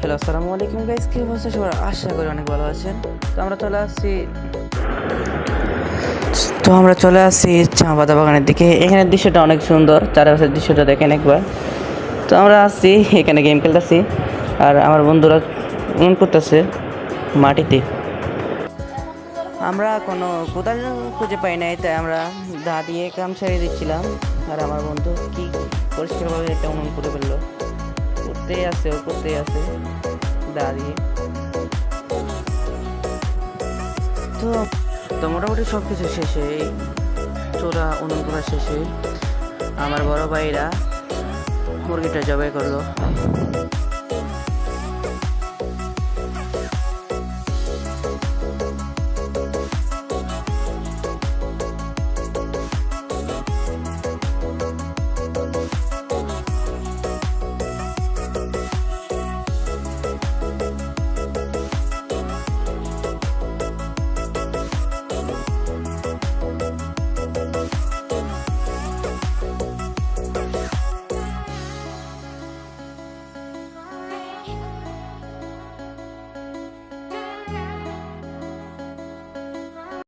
Hello, আসসালামু আলাইকুম guys, কি অবস্থা সবার? আশা করি অনেক ভালো আছেন। আমরা চলে আসছি চা পাতা বাগানের দিকে। এখানের দৃশ্যটা অনেক সুন্দর, চারপাশের দৃশ্যটা দেখেন একবার। তো আমরা আসছি এখানে গেম খেলতেছি, আর আমার বন্ধুরা করতেছে মাটিতে। আমরা কোনো কোদাল খুঁজে পাই নাই, তাই আমরা দা দিয়ে কাম সারিয়ে দিচ্ছিলাম। আর আমার বন্ধু কি পরিষ্কারভাবে এটা করে ফেললো, করতেই আছে দা দিয়ে। তো তো মোটামুটি সব কিছু শেষে, চোরা উনুন করা শেষে আমার বড় ভাইরা মুরগিটা জবাই করলো।